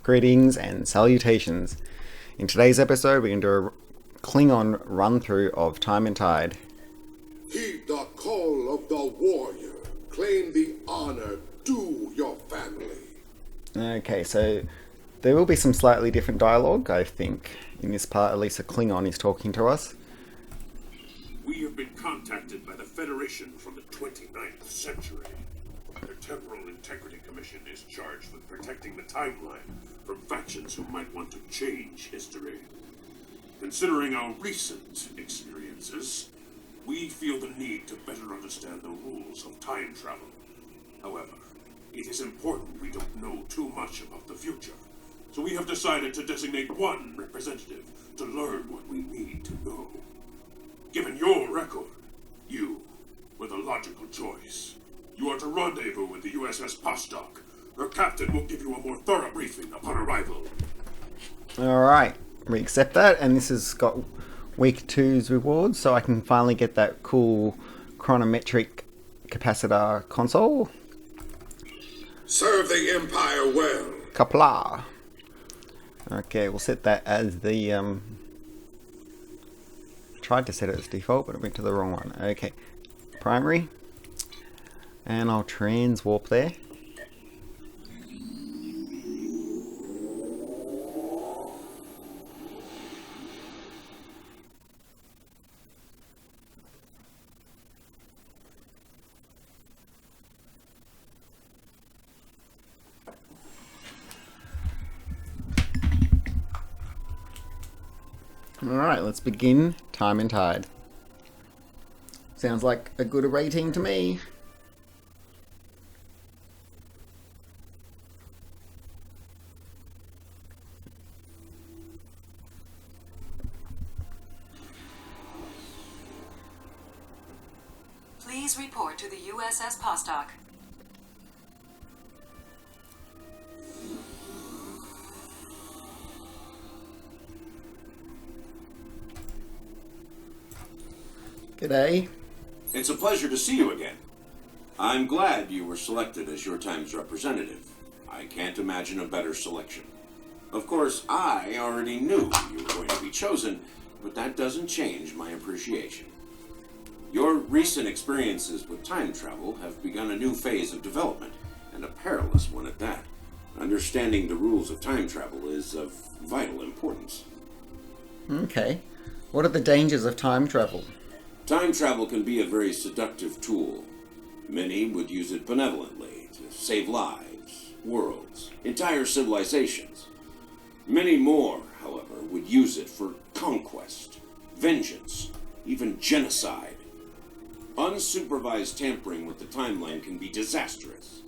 Greetings and salutations. In today's episode, we're going to do a Klingon run-through of Time and Tide. Heed the call of the warrior. Claim the honor due your family. Okay, so there will be some slightly different dialogue, I think. In this part, at least a Klingon is talking to us. We have been contacted by the Federation from the 29th century. The Temporal Integrity Commission is charged with protecting the timeline from factions who might want to change history. Considering our recent experiences, we feel the need to better understand the rules of time travel. However, it is important we don't know too much about the future, so we have decided to designate one representative to learn what we need to know. Given your record, you were the logical choice. You are to rendezvous with the USS Vostok. Her captain will give you a more thorough briefing upon arrival. Alright, we accept that, and this has got week 2's rewards, so I can finally get that cool chronometric capacitor console. Serve the Empire well. Kapla. Okay, we'll set that as the tried to set it as default, but it went to the wrong one. Okay, primary, and I'll transwarp there. Alright, let's begin Time and Tide. Sounds like a good rating to me. Please report to the USS Vostok. G'day. It's a pleasure to see you again. I'm glad you were selected as your time's representative. I can't imagine a better selection. Of course, I already knew you were going to be chosen, but that doesn't change my appreciation. Your recent experiences with time travel have begun a new phase of development, and a perilous one at that. Understanding the rules of time travel is of vital importance. Okay. What are the dangers of time travel? Time travel can be a very seductive tool. Many would use it benevolently to save lives, worlds, entire civilizations. Many more, however, would use it for conquest, vengeance, even genocide. Unsupervised tampering with the timeline can be disastrous.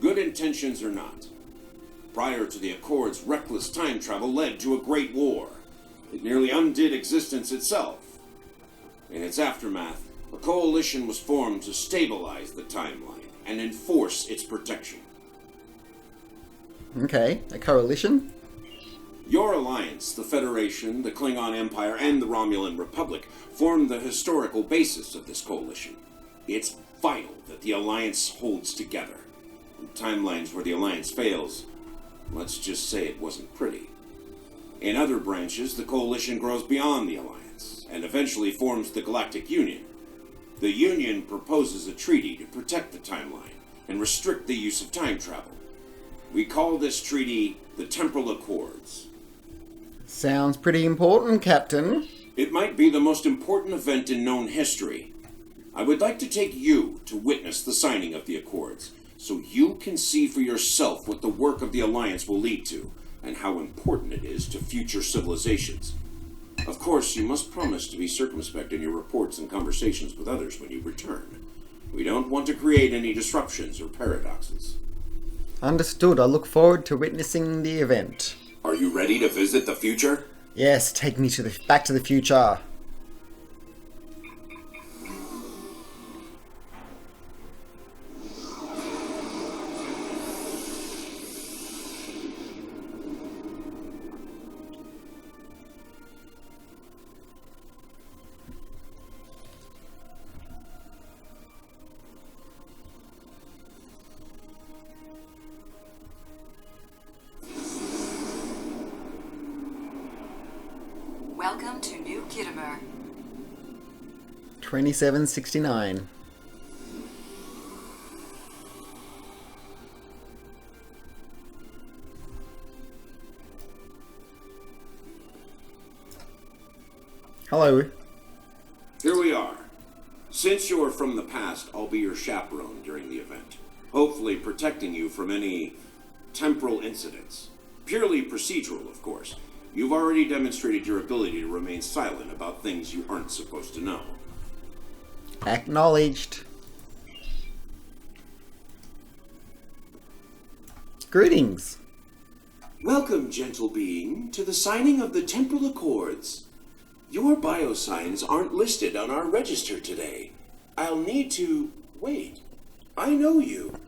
Good intentions are not. Prior to the Accords, reckless time travel led to a great war. It nearly undid existence itself. In its aftermath, a coalition was formed to stabilize the timeline and enforce its protection. Okay, a coalition? Your alliance, the Federation, the Klingon Empire, and the Romulan Republic, form the historical basis of this coalition. It's vital that the alliance holds together. In timelines where the alliance fails, let's just say it wasn't pretty. In other branches, the coalition grows beyond the alliance and eventually forms the Galactic Union. The Union proposes a treaty to protect the timeline and restrict the use of time travel. We call this treaty the Temporal Accords. Sounds pretty important, Captain. It might be the most important event in known history. I would like to take you to witness the signing of the Accords, so you can see for yourself what the work of the Alliance will lead to, and how important it is to future civilizations. Of course, you must promise to be circumspect in your reports and conversations with others when you return. We don't want to create any disruptions or paradoxes. Understood. I look forward to witnessing the event. Are you ready to visit the future? Yes, take me to back to the future. Welcome to New Kittimer. 2769. Hello. Here we are. Since you're from the past, I'll be your chaperone during the event, hopefully protecting you from any temporal incidents. Purely procedural, of course. You've already demonstrated your ability to remain silent about things you aren't supposed to know. Acknowledged. Greetings. Welcome, gentle being, to the signing of the Temporal Accords. Your biosigns aren't listed on our register today. I'll need to... Wait. I know you.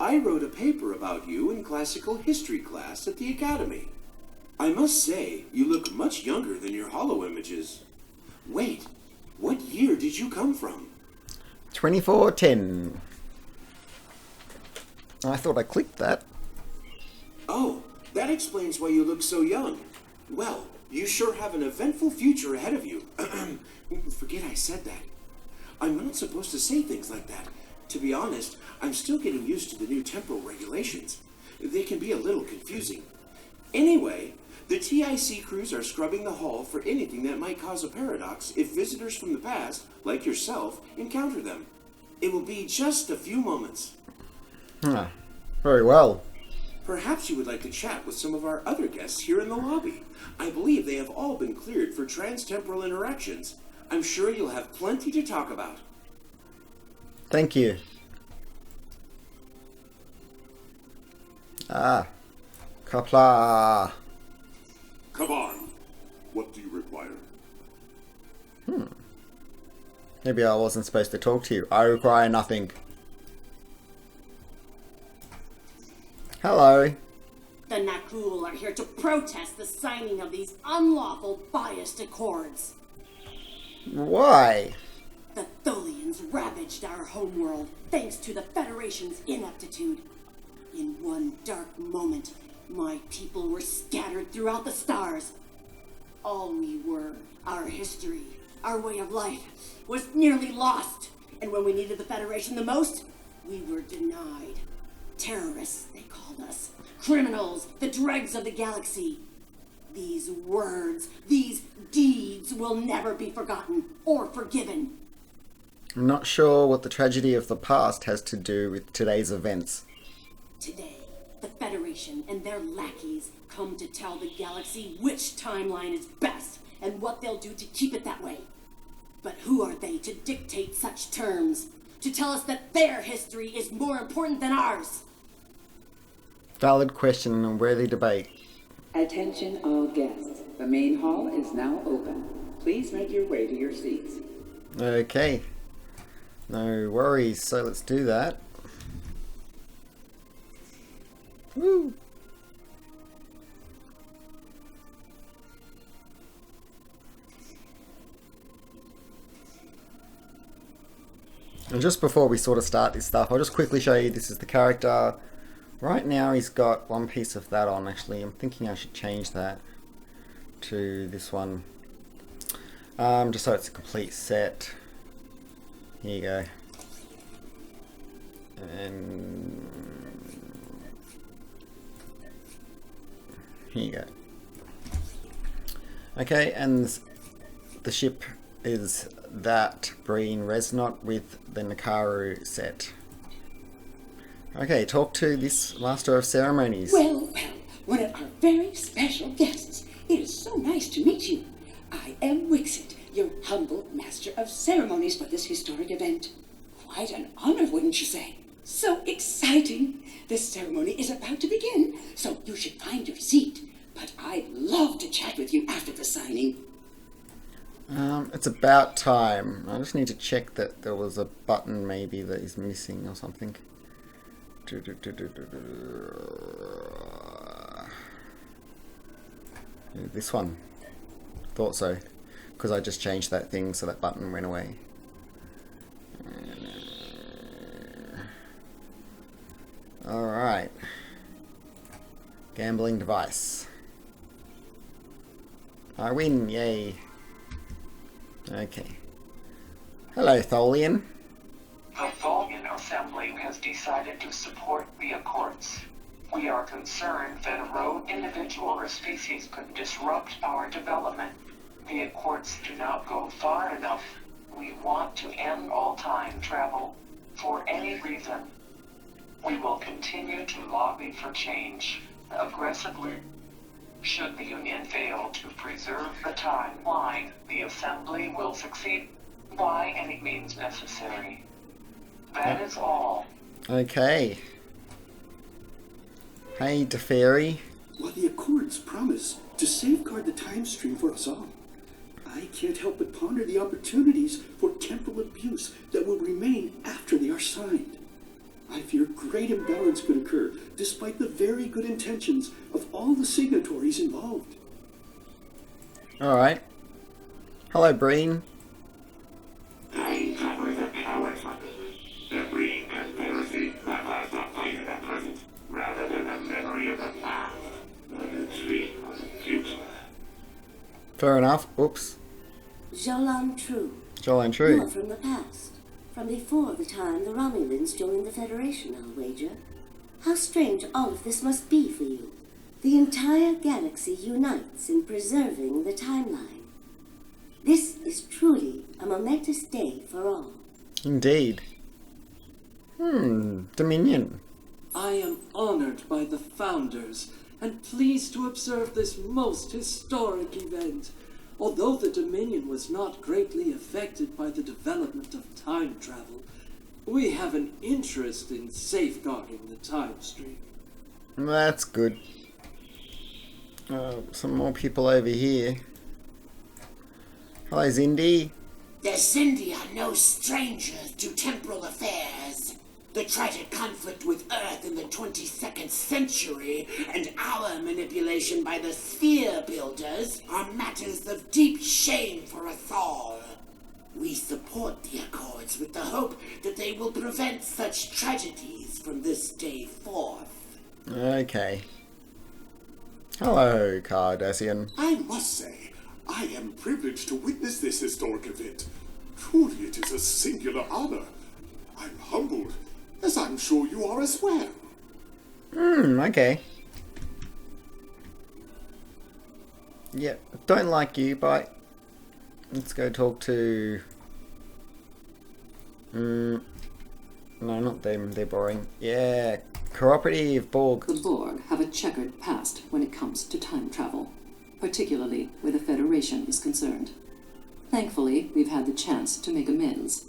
I wrote a paper about you in classical history class at the academy. I must say, you look much younger than your holo images. Wait, what year did you come from? 2410. I thought I clicked that. Oh, that explains why you look so young. Well, you sure have an eventful future ahead of you. Forget I said that. I'm not supposed to say things like that. To be honest, I'm still getting used to the new temporal regulations. They can be a little confusing. Anyway, the TIC crews are scrubbing the hall for anything that might cause a paradox if visitors from the past, like yourself, encounter them. It will be just a few moments. Very well. Perhaps you would like to chat with some of our other guests here in the lobby. I believe they have all been cleared for transtemporal interactions. I'm sure you'll have plenty to talk about. Thank you. Kapla. Come on. What do you require? Maybe I wasn't supposed to talk to you. I require nothing. Hello. The Nukaru are here to protest the signing of these unlawful, biased accords. Why? The Tholians ravaged our homeworld thanks to the Federation's ineptitude. In one dark moment, my people were scattered throughout the stars. All we were, our history, our way of life, was nearly lost. And when we needed the Federation the most, we were denied. Terrorists, they called us. Criminals, the dregs of the galaxy. These words, these deeds will never be forgotten or forgiven. I'm not sure what the tragedy of the past has to do with today's events. Today, the Federation and their lackeys come to tell the galaxy which timeline is best and what they'll do to keep it that way. But who are they to dictate such terms? To tell us that their history is more important than ours? Valid question and worthy debate. Attention all guests. The main hall is now open. Please make your way to your seats. Okay. No worries, so let's do that. Woo! And just before we sort of start this stuff, I'll just quickly show you this is the character. Right now he's got one piece of that on. Actually, I'm thinking I should change that to this one. Just so it's a complete set. Here you go. And here you go. Okay, and the ship is that Breen Dreadnought with the Nukaru set. Okay, talk to this Master of Ceremonies. Well, one of our very special guests. It is so nice to meet you. I am Wixit, your humble Master of Ceremonies for this historic event. Quite an honor, wouldn't you say? So exciting. This ceremony is about to begin, so you should find your seat. But I'd love to chat with you after the signing. It's about time. I just need to check that there was a button maybe that is missing or something. This one. Thought so. Because I just changed that thing so that button went away. Alright. Gambling device. I win, yay. Okay. Hello, Tholian. The Tholian Assembly has decided to support the Accords. We are concerned that a rogue individual or species could disrupt our development. The Accords do not go far enough. We want to end all time travel. For any reason. We will continue to lobby for change, aggressively. Should the Union fail to preserve the timeline, the Assembly will succeed by any means necessary. That is all. Okay. Hey, Deferi. While the Accords promise to safeguard the time stream for us all, I can't help but ponder the opportunities for temporal abuse that will remain after they are signed. I fear great imbalance could occur, despite the very good intentions of all the signatories involved. Alright. Hello, Breen. I cover the power fund. The Breen conspiracy that lies not fighting at present, rather than a memory of the past, but a dream of the future. Fair enough. Oops. Jolan True. Jolan True. You're from the past. From before the time the Romulans joined the Federation, I'll wager. How strange all of this must be for you. The entire galaxy unites in preserving the timeline. This is truly a momentous day for all. Indeed. Dominion. I am honored by the Founders and pleased to observe this most historic event. Although the Dominion was not greatly affected by the development of time travel, we have an interest in safeguarding the time stream. That's good. Some more people over here. Hello, Zindi. The Zindi are no strangers to temporal affairs. The tragic conflict with Earth in the 22nd century and our manipulation by the Sphere Builders are matters of deep shame for us all. We support the Accords with the hope that they will prevent such tragedies from this day forth. Okay. Hello, Cardassian. I must say, I am privileged to witness this historic event. Truly, it is a singular honor. I'm humbled, as I'm sure you are as well. Okay. Yeah, don't like you, but let's go talk to... No, not them, they're boring. Yeah, cooperative Borg. The Borg have a checkered past when it comes to time travel, particularly where the Federation is concerned. Thankfully, we've had the chance to make amends.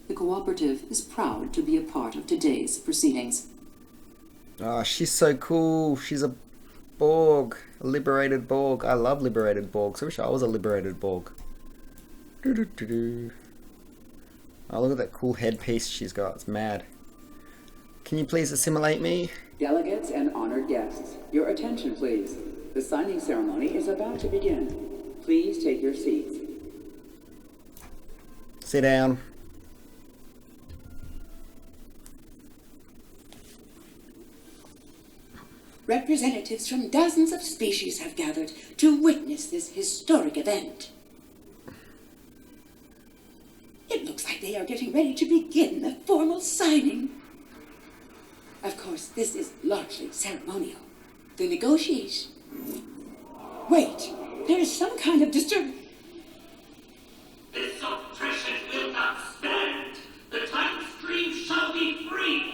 The cooperative is proud to be a part of today's proceedings. Oh, she's so cool. She's a Borg. A liberated Borg. I love liberated Borgs. I wish I was a liberated Borg. Oh, look at that cool headpiece she's got. It's mad. Can you please assimilate me? Delegates and honored guests, your attention please. The signing ceremony is about to begin. Please take your seats. Sit down. Representatives from dozens of species have gathered to witness this historic event. It looks like they are getting ready to begin the formal signing. Of course, this is largely ceremonial. The negotiation... Wait, there is some kind of disturbance. This oppression will not stand. The time stream shall be free.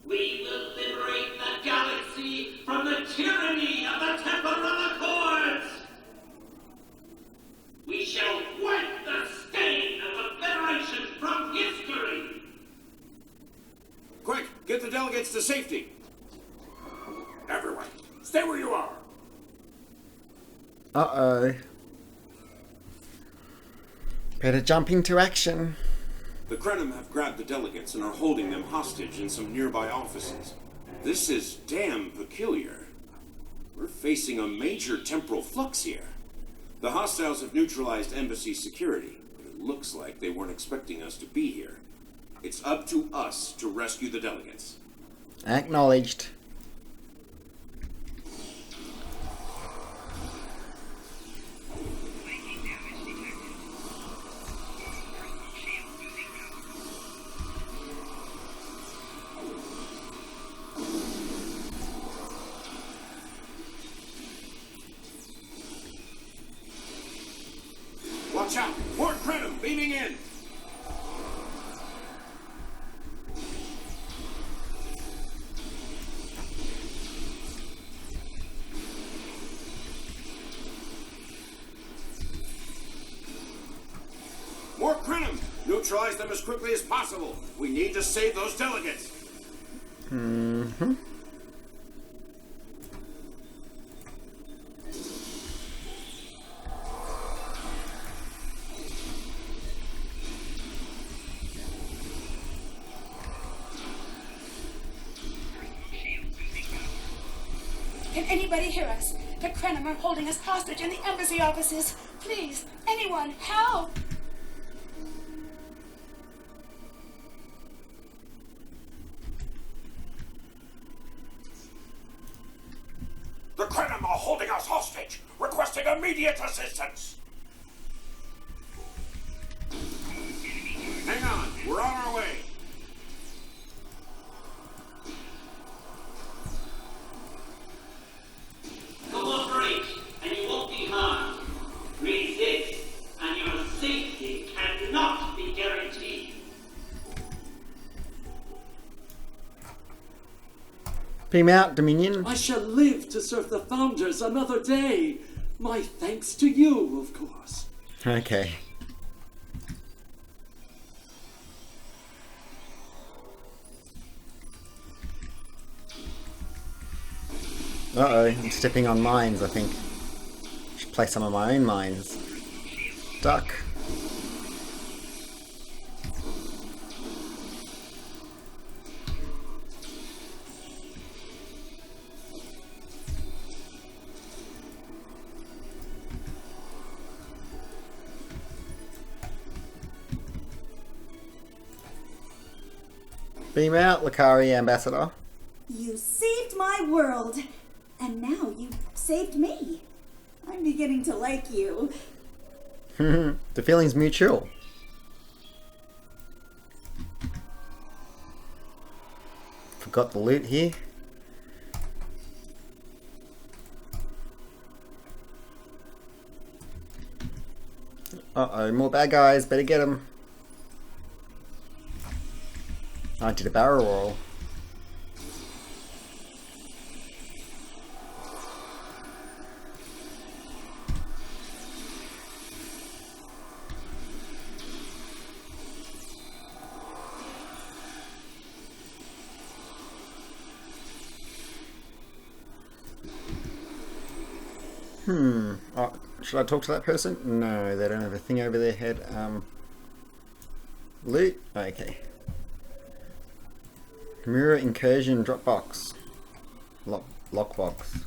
We will liberate the galaxy from the tyranny of the Temporal Accords. We shall wipe the stain of the Federation from history. Quick, get the delegates to safety. Everyone, stay where you are. Uh-oh. Better jump into action. The Krenim have grabbed the delegates and are holding them hostage in some nearby offices. This is damn peculiar. We're facing a major temporal flux here. The hostiles have neutralized embassy security, but it looks like they weren't expecting us to be here. It's up to us to rescue the delegates. Acknowledged. Watch out! More Krenim beaming in! More Krenim! Neutralize them as quickly as possible. We need to save those delegates. Mm-hmm. Can anybody hear us? The Krenim are holding us hostage in the embassy offices. Please, anyone, help! The Krenim are holding us hostage, requesting immediate assistance. Hang on, we're on our way. Cooperate, and you won't be harmed. Resist, and your safety cannot be guaranteed. Beam out, Dominion. I shall live to serve the Founders another day. My thanks to you, of course. Okay. Uh-oh, I'm stepping on mines, I think. Should play some of my own mines. Duck. Beam out, Nukaru Ambassador. You saved my world, and now you saved me. I'm beginning to like you. The feeling's mutual. Forgot the loot here. Uh-oh, more bad guys. Better get them. I did a barrel roll. Oh, should I talk to that person? No, they don't have a thing over their head. Loot? Okay. Mirror incursion Dropbox. Lockbox.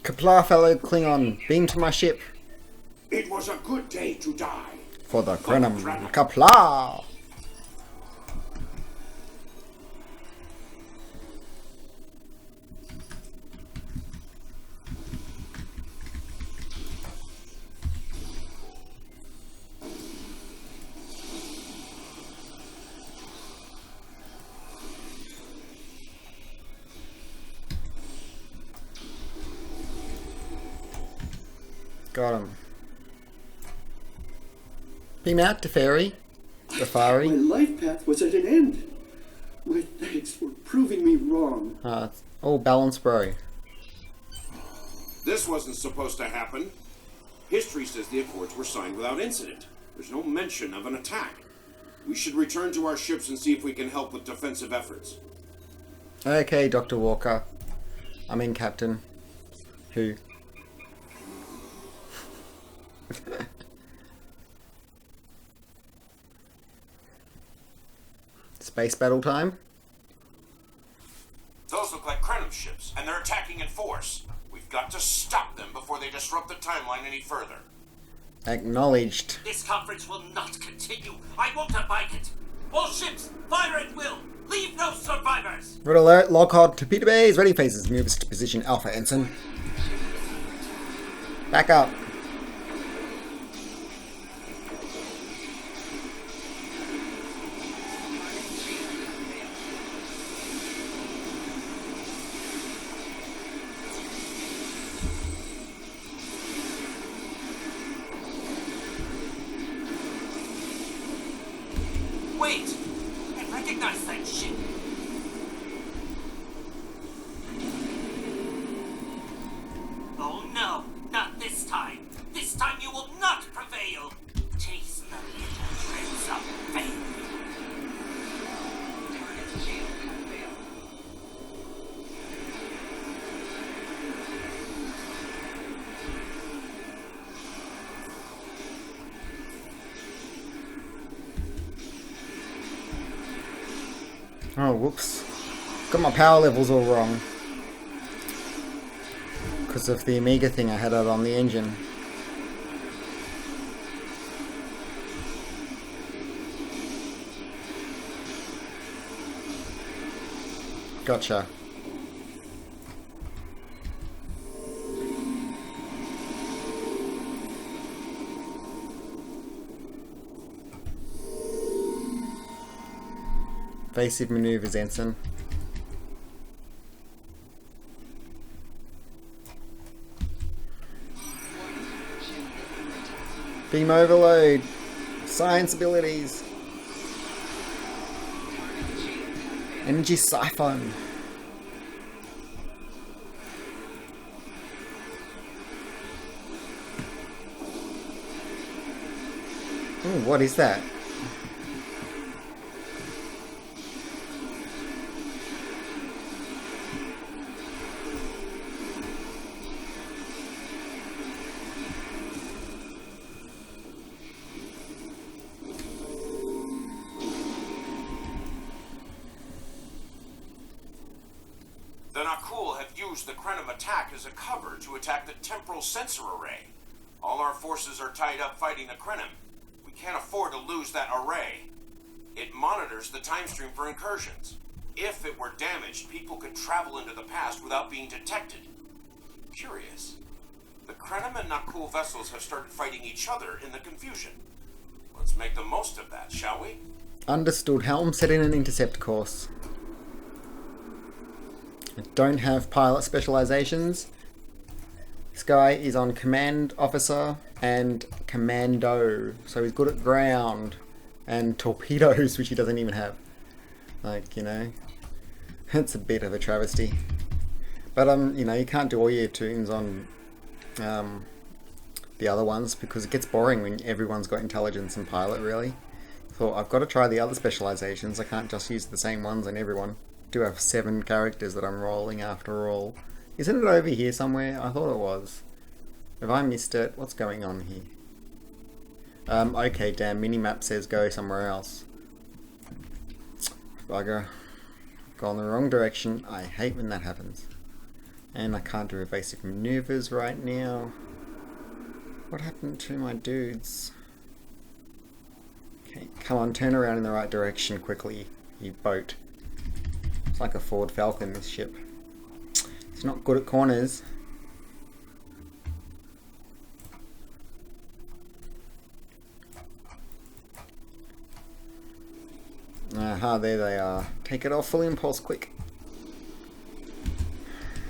Kapla, fellow Klingon, beam to my ship. It was a good day to die. For the Krenim. Kapla! Got him. Beam out, Teferi. Safari. My life path was at an end. My thanks for proving me wrong. It's all balance, bro. This wasn't supposed to happen. History says the Accords were signed without incident. There's no mention of an attack. We should return to our ships and see if we can help with defensive efforts. Okay, Dr. Walker. I'm in, Captain. Who? Space battle time? Those look like Krenim ships, and they're attacking in force. We've got to stop them before they disrupt the timeline any further. Acknowledged. This conference will not continue. I won't abide it. All ships, fire at will! Leave no survivors! Red alert, log torpedo bays, ready faces, moves to position Alpha Ensign. Back up. Wait! I recognize that ship! Oh no, not this time! This time you will not prevail! Taste the bitter dregs of failure! Oh, whoops. Got my power levels all wrong. Because of the Amiga thing I had out on the engine. Gotcha. Evasive maneuvers, Ensign. Beam overload. Science abilities. Energy siphon. Ooh, what is that? The Nukaru have used the Krenim attack as a cover to attack the temporal sensor array. All our forces are tied up fighting the Krenim. We can't afford to lose that array. It monitors the time stream for incursions. If it were damaged, people could travel into the past without being detected. Curious. The Krenim and Nukaru vessels have started fighting each other in the confusion. Let's make the most of that, shall we? Understood. Helm, set in an intercept course. I don't have pilot specializations. This guy is on command officer and commando, so he's good at ground and torpedoes, which he doesn't even have. Like, you know, it's a bit of a travesty. But you know, you can't do all your tunes on the other ones because it gets boring when everyone's got intelligence and pilot, really. So I've got to try the other specializations. I can't just use the same ones on everyone. I do have 7 characters that I'm rolling after all. Isn't it over here somewhere? I thought it was. Have I missed it? What's going on here? Okay, damn, minimap says go somewhere else. Bugger. Gone the wrong direction. I hate when that happens. And I can't do evasive maneuvers right now. What happened to my dudes? Okay, come on, turn around in the right direction quickly, you boat. It's like a Ford Falcon, this ship. It's not good at corners. Aha, there they are. Take it off, full impulse, quick.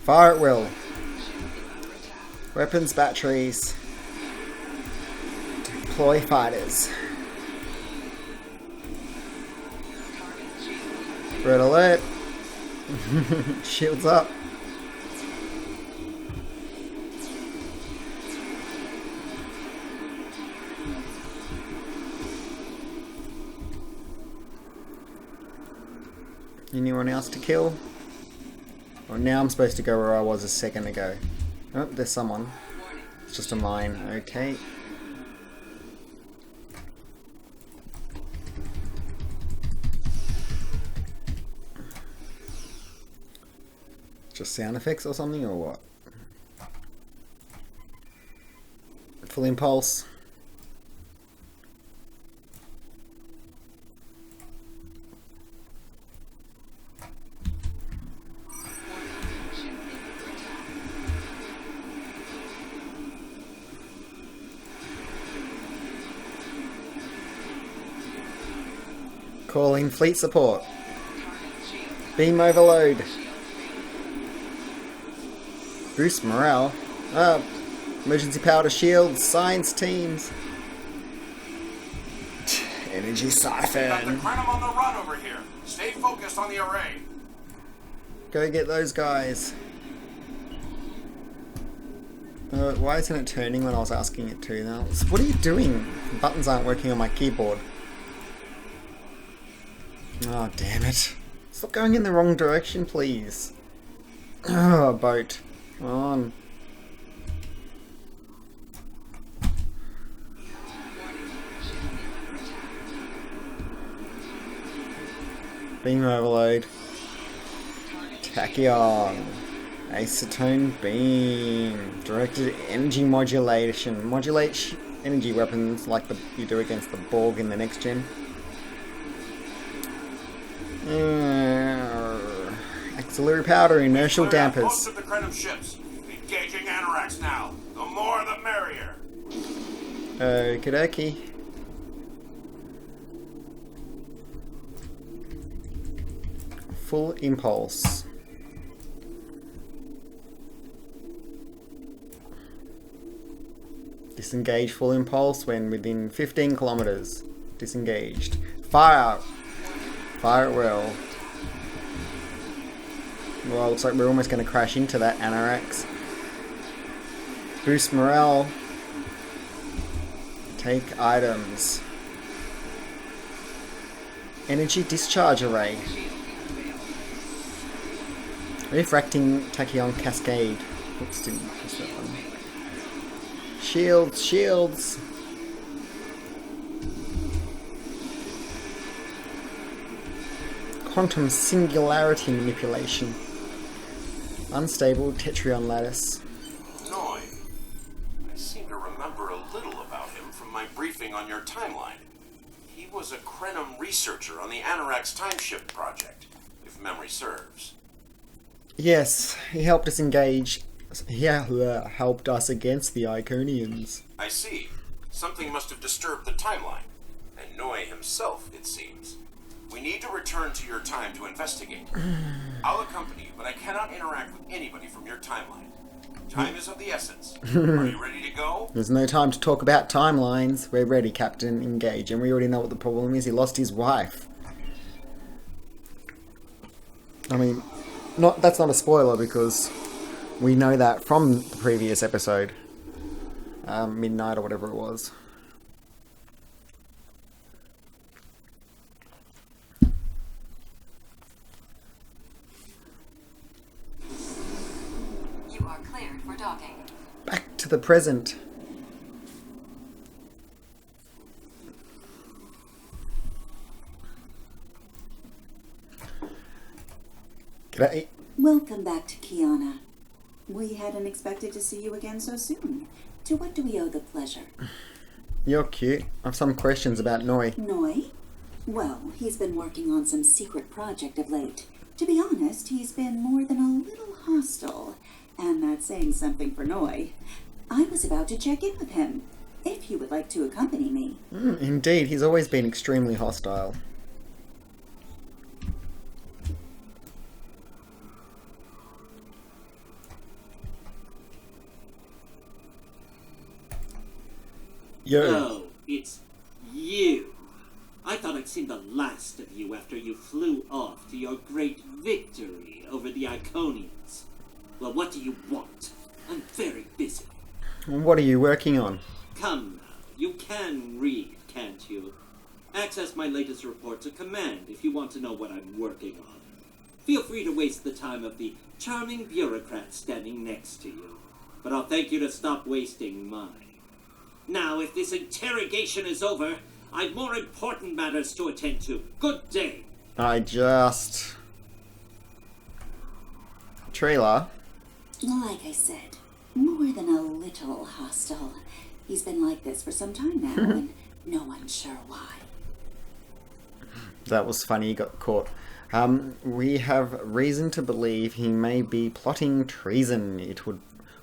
Fire at will. Weapons, batteries. Deploy fighters. Red alert. Shields up. Anyone else to kill? Well, now I'm supposed to go where I was a second ago. Oh, there's someone. It's just a mine. Okay. Just sound effects or something, or what? Full impulse. Calling fleet support. Beam overload. Boost morale. Emergency power to shields. Science teams. Energy Got the siphon. Krenum on the run over here. Stay focused on the array. Go get those guys. Why isn't it turning when I was asking it to now? What are you doing? The buttons aren't working on my keyboard. Oh, damn it. Stop going in the wrong direction, please. Oh, boat. Come on. Beam overload. Tachyon. Acetone beam. Directed energy modulation. Modulate energy weapons like you do against the Borg in the next gen. Auxiliary powder, inertial dampers. Most of the Krenum ships. Engaging Anorax now. The more the merrier. Okie dokie. Full impulse. Disengage full impulse when within 15 kilometers. Disengaged. Fire! Fire it well. Well, looks like we're almost going to crash into that Anorax. Boost morale. Take items. Energy discharge array. Refracting tachyon cascade. Oops, didn't press that one. Shields, shields. Quantum singularity manipulation. Unstable Tetryon lattice. Noi. I seem to remember a little about him from my briefing on your timeline. He was a Krenum researcher on the Anorax timeship project, if memory serves. Yes, he helped us engage. He helped us against the Iconians. I see. Something must have disturbed the timeline. And Noi himself, it seems. We need to return to your time to investigate. I'll accompany you, but I cannot interact with anybody from your timeline. Time is of the essence. Are you ready to go? There's no time to talk about timelines. We're ready, Captain. Engage. And we already know what the problem is. He lost his wife. I mean, that's not a spoiler because we know that from the previous episode. Midnight or whatever it was. You are cleared for docking. Back to the present. G'day. Welcome back to Kiana. We hadn't expected to see you again so soon. To what do we owe the pleasure? You're cute. I have some questions about Noi. Noi? Well, he's been working on some secret project of late. To be honest, he's been more than a little hostile. And that's saying something for Noi. I was about to check in with him, if you would like to accompany me. Indeed, he's always been extremely hostile. Yo. Oh, it's you. I thought I'd seen the last of you after you flew off to your great victory over the Iconians. Well, what do you want? I'm very busy. What are you working on? Come now, you can read, can't you? Access my latest report to command if you want to know what I'm working on. Feel free to waste the time of the charming bureaucrat standing next to you. But I'll thank you to stop wasting mine. Now, if this interrogation is over, I've more important matters to attend to. Good day. Trailer. Like I said, more than a little hostile. He's been like this for some time now, and no one's sure why. That was funny, he got caught. We have reason to believe he may be plotting treason.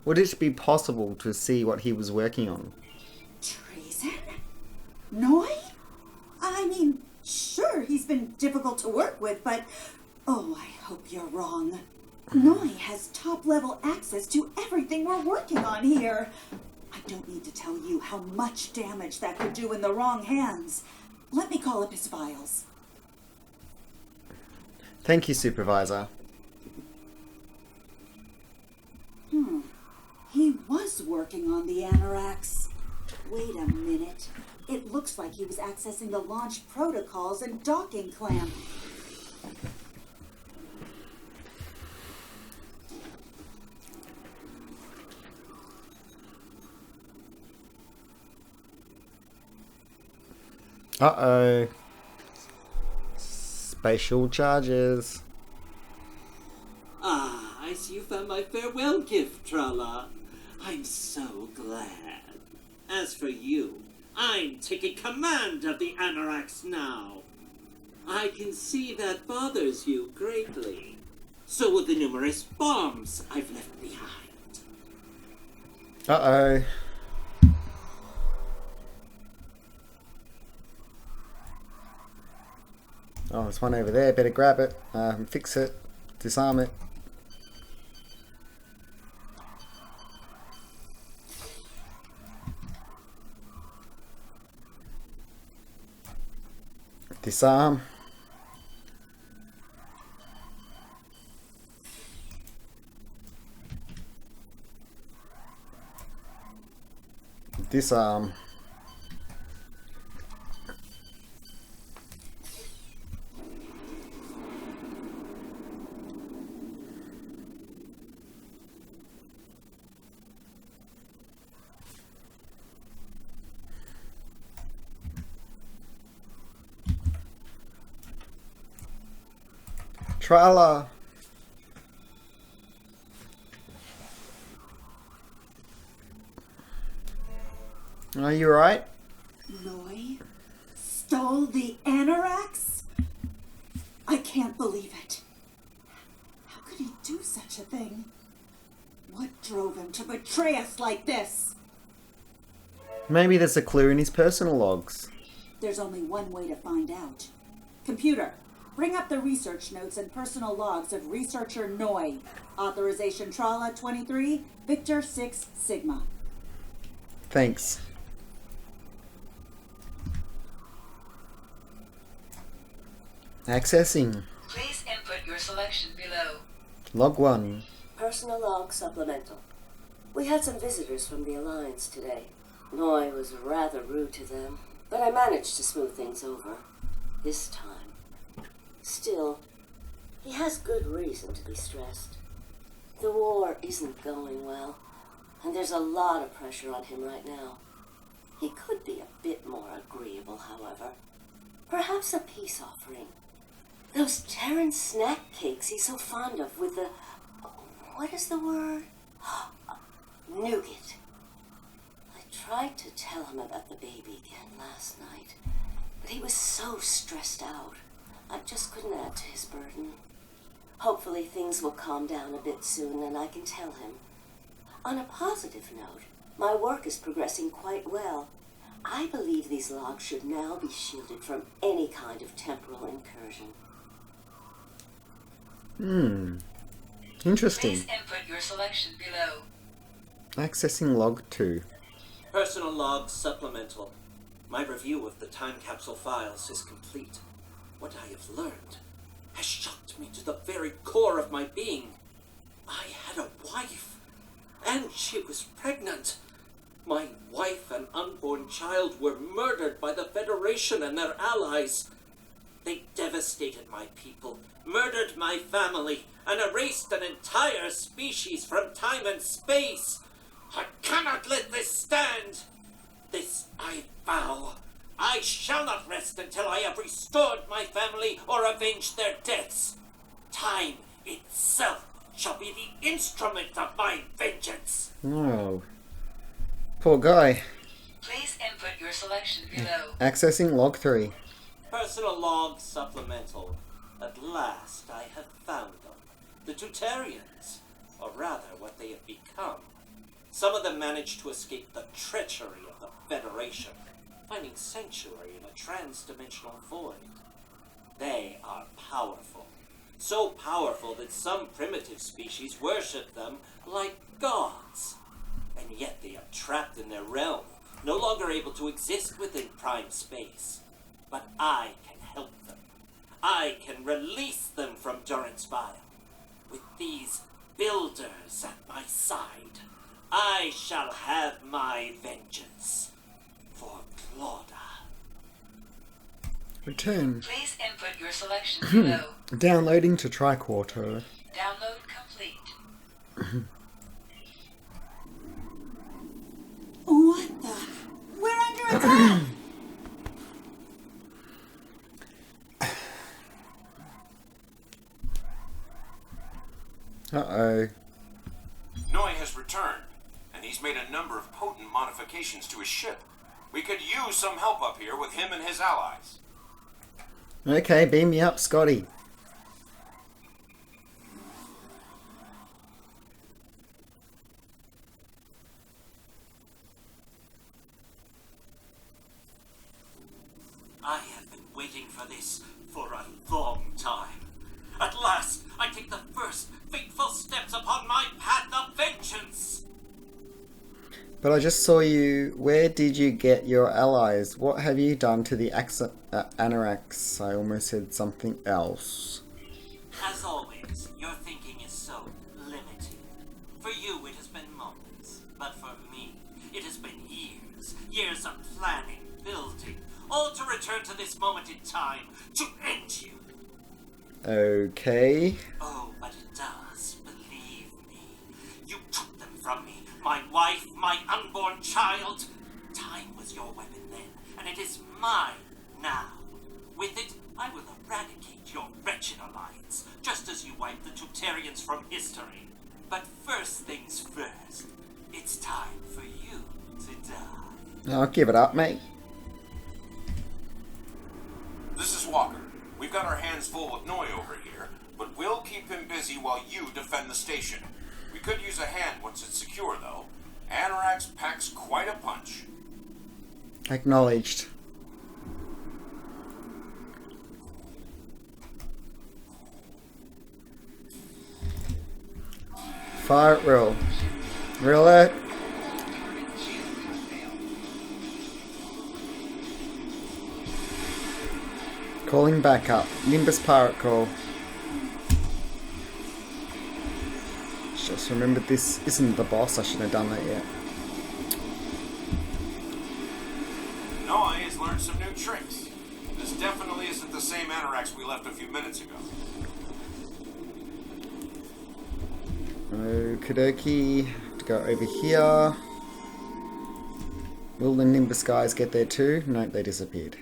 Would it be possible to see what he was working on? Treason? Noi? I mean, sure, he's been difficult to work with, but... Oh, I hope you're wrong. Noi has top-level access to everything we're working on here. I don't need to tell you how much damage that could do in the wrong hands. Let me call up his files. Thank you, Supervisor. He was working on the Anorax. Wait a minute. It looks like he was accessing the launch protocols and docking clamp. Uh-oh. Spatial charges. Ah, I see you found my farewell gift, Trala. I'm so glad. As for you, I'm taking command of the Anorax now. I can see that bothers you greatly. So will the numerous bombs I've left behind. Uh-oh. Oh, there's one over there. Better grab it, fix it, disarm it. Disarm. Disarm. Trala. Are you right? Noi stole the Anorax? I can't believe it. How could he do such a thing? What drove him to betray us like this? Maybe there's a clue in his personal logs. There's only one way to find out. Computer, bring up the research notes and personal logs of researcher Noi. Authorization Trala 23, Victor 6 Sigma. Thanks. Accessing. Please input your selection below. Log 1. Personal log supplemental. We had some visitors from the Alliance today. Noi was rather rude to them, but I managed to smooth things over. This time. Still, he has good reason to be stressed. The war isn't going well, and there's a lot of pressure on him right now. He could be a bit more agreeable, however. Perhaps a peace offering. Those Terran snack cakes he's so fond of with the... What is the word? Nougat. I tried to tell him about the baby again last night, but he was so stressed out. I just couldn't add to his burden. Hopefully things will calm down a bit soon and I can tell him. On a positive note, my work is progressing quite well. I believe these logs should now be shielded from any kind of temporal incursion. Interesting. Please input your selection below. Accessing log 2. Personal log supplemental. My review of the time capsule files is complete. What I have learned has shocked me to the very core of my being. I had a wife, and she was pregnant. My wife and unborn child were murdered by the Federation and their allies. They devastated my people, murdered my family, and erased an entire species from time and space. I cannot let this stand. This I vow. I shall not rest until I have restored my family or avenged their deaths. Time itself shall be the instrument of my vengeance. Oh. Poor guy. Please input your selection below. Accessing log 3. Personal log supplemental. At last I have found them. The Tutarians, or rather what they have become. Some of them managed to escape the treachery of the Federation, finding sanctuary in a trans-dimensional void. They are powerful. So powerful that some primitive species worship them like gods. And yet they are trapped in their realm, no longer able to exist within prime space. But I can help them. I can release them from Durance Vile. With these builders at my side, I shall have my vengeance for Claudia. Return. Please input your selection below. Downloading to Triquarter. Download complete. What the? We're under attack! Uh-oh. Noi has returned, and he's made a number of potent modifications to his ship. We could use some help up here with him and his allies. Okay, beam me up, Scotty. I have been waiting for this for a long time. At last, I take the first fateful steps upon my path of vengeance. But I just saw you. Where did you get your allies? What have you done to the Anorax? I almost said something else. As always, your thinking is so limited. For you, it has been moments. But for me, it has been years. Years of planning, building, all to return to this moment in time, to end you. Okay. Oh, but it does, believe me. You took them from me, my wife, my unborn child. Time was your weapon then, and it is mine now. With it, I will eradicate your wretched alliance, just as you wiped the Tutarians from history. But first things first, it's time for you to die. I'll give it up, mate. This is Walker. We've got our hands full with Noi over here, but we'll keep him busy while you defend the station. We could use a hand once it's secure, though. Anorax packs quite a punch. Acknowledged. Fire at will. Really? Calling back up. Nimbus pirate call. Just remembered this isn't the boss. I shouldn't have done that yet. Noi has learned some new tricks. This definitely isn't the same Anorax we left a few minutes ago. Okie dokie. To go over here. Will the Nimbus guys get there too? Nope, they disappeared.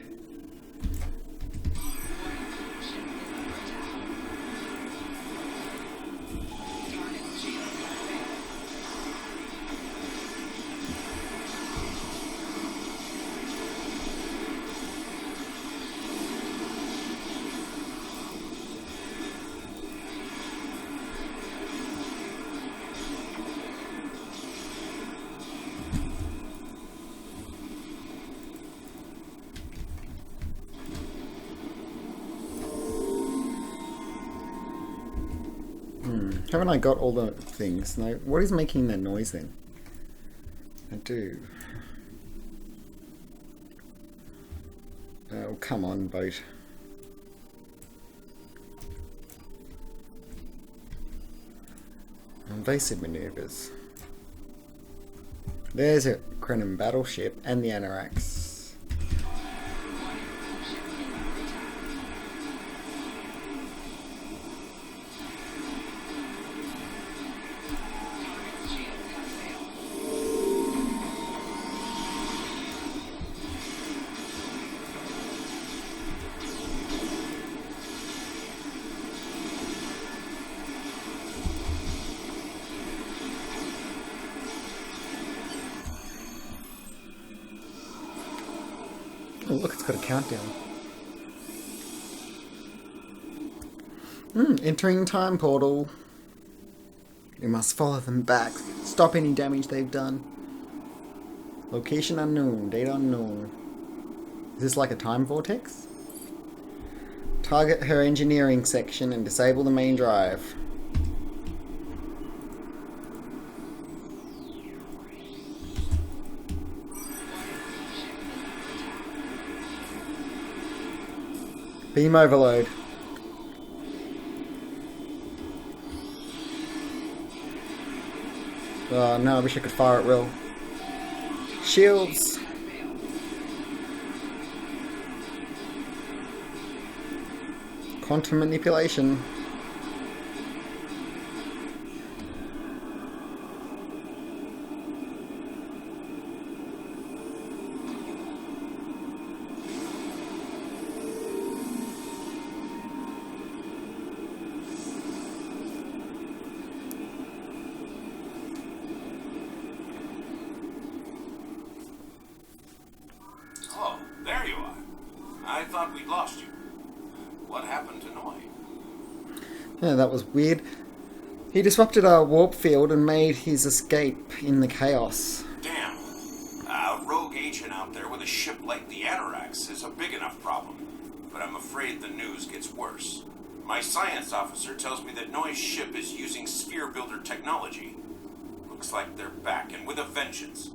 Haven't I got all the things? No. What is making that noise then? I do. Oh, come on, boat. Invasive maneuvers. There's a Krenim battleship and the Anorax. Oh, look, it's got a countdown. Entering time portal. We must follow them back. Stop any damage they've done. Location unknown. Date unknown. Is this like a time vortex? Target her engineering section and disable the main drive. Beam overload. Oh no, I wish I could fire at will. Shields! Quantum manipulation. Oh, there you are. I thought we'd lost you. What happened to Noi? Yeah, that was weird. He disrupted our warp field and made his escape in the chaos. Damn. A rogue agent out there with a ship like the Anorax is a big enough problem. But I'm afraid the news gets worse. My science officer tells me that Noi's ship is using sphere builder technology. Looks like they're back, and with a vengeance.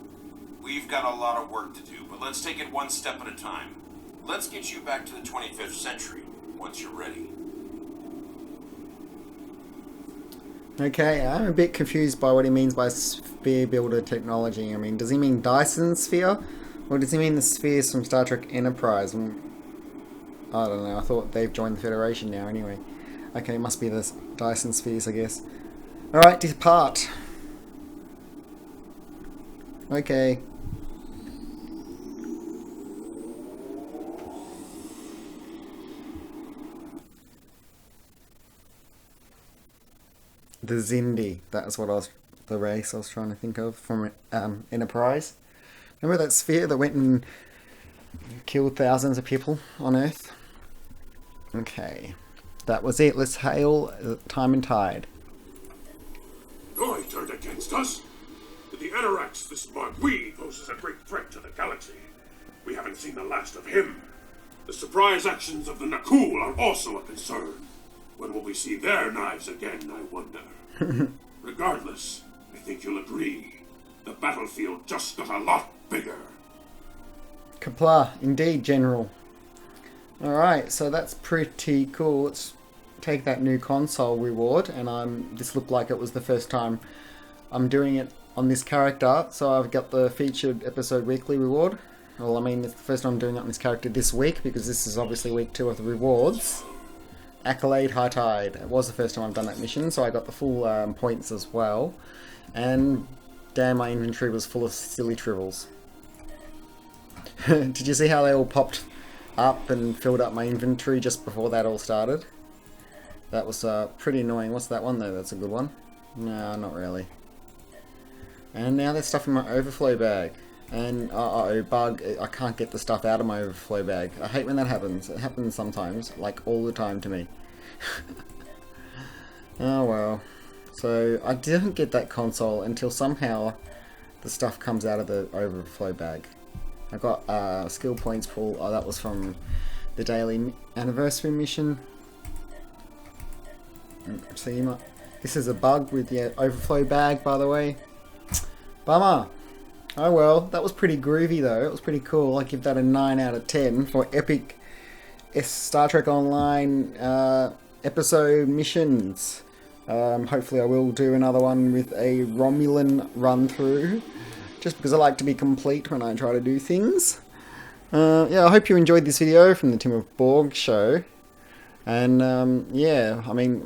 We've got a lot of work to do, but let's take it one step at a time. Let's get you back to the 25th century, once you're ready. Okay, I'm a bit confused by what he means by sphere builder technology. I mean, does he mean Dyson sphere? Or does he mean the spheres from Star Trek Enterprise? I don't know, I thought they've joined the Federation now anyway. Okay, it must be the Dyson spheres, I guess. Alright, depart. Okay. The Zindi, that's what the race I was trying to think of from Enterprise. Remember that sphere that went and killed thousands of people on Earth? Okay, that was it. Let's hail time and tide. Noi turned against us. To the Anorax, this Marquis poses a great threat to the galaxy. We haven't seen the last of him. The surprise actions of the Nukaru are also a concern. When will we see their knives again, I wonder? Regardless, I think you'll agree. The battlefield just got a lot bigger. Kapla, indeed, General. Alright, so that's pretty cool. Let's take that new console reward, and this looked like it was the first time I'm doing it on this character, so I've got the featured episode weekly reward. Well, I mean, it's the first time I'm doing it on this character this week, because this is obviously week 2 of the rewards. Accolade High Tide. It was the first time I've done that mission, so I got the full points as well. And damn, my inventory was full of silly tribbles. Did you see how they all popped up and filled up my inventory just before that all started? That was pretty annoying. What's that one though? That's a good one. No, not really. And now there's stuff in my overflow bag. And uh-oh, bug, I can't get the stuff out of my overflow bag. I hate when that happens. It happens sometimes, like all the time to me. Oh well. So I didn't get that console until somehow the stuff comes out of the overflow bag. I got skill points pool. Oh, that was from the daily anniversary mission. So you might. This is a bug with the overflow bag, by the way. Bummer. Oh well, that was pretty groovy though. It was pretty cool. I give that a 9 out of 10 for epic Star Trek Online episode missions. Hopefully I will do another one with a Romulan run through, just because I like to be complete when I try to do things. Yeah, I hope you enjoyed this video from the Team of Borg show. And yeah, I mean,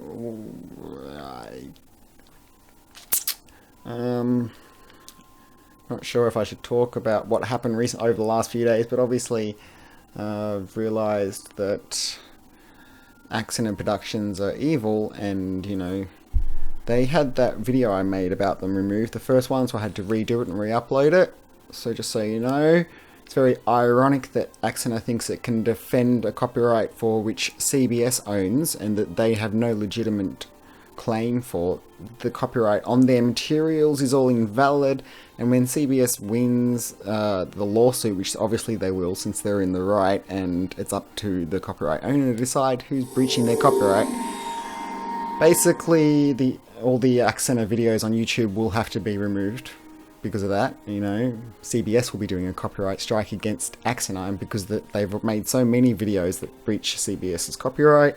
not sure if I should talk about what happened over the last few days, but obviously I've realised that Icionian Productions are evil, and you know, they had that video I made about them removed, the first one, so I had to redo it and re-upload it. So just so you know, it's very ironic that Icionian thinks it can defend a copyright for which CBS owns, and that they have no legitimate claim for. The copyright on their materials is all invalid, and when CBS wins the lawsuit, which obviously they will since they're in the right, and it's up to the copyright owner to decide who's breaching their copyright, basically all the Axena videos on YouTube will have to be removed because of that. You know, CBS will be doing a copyright strike against Axena because they've made so many videos that breach CBS's copyright.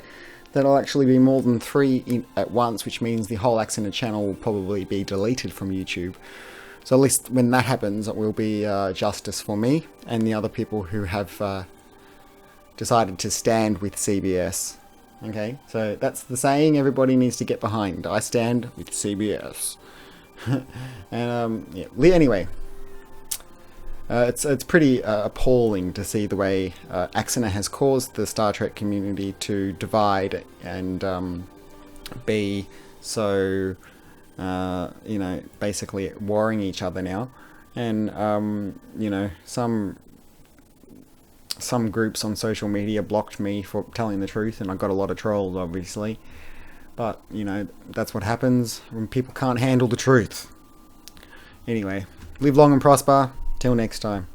That'll actually be more than 3 at once, which means the whole Axena channel will probably be deleted from YouTube. So at least when that happens, it will be justice for me and the other people who have decided to stand with CBS. Okay, so that's the saying everybody needs to get behind. I stand with CBS. And yeah. Anyway, it's pretty appalling to see the way Axena has caused the Star Trek community to divide and be so, you know, basically warring each other now. And you know, some groups on social media blocked me for telling the truth, and I got a lot of trolls, obviously. But, you know, that's what happens when people can't handle the truth. Anyway, live long and prosper. Till next time.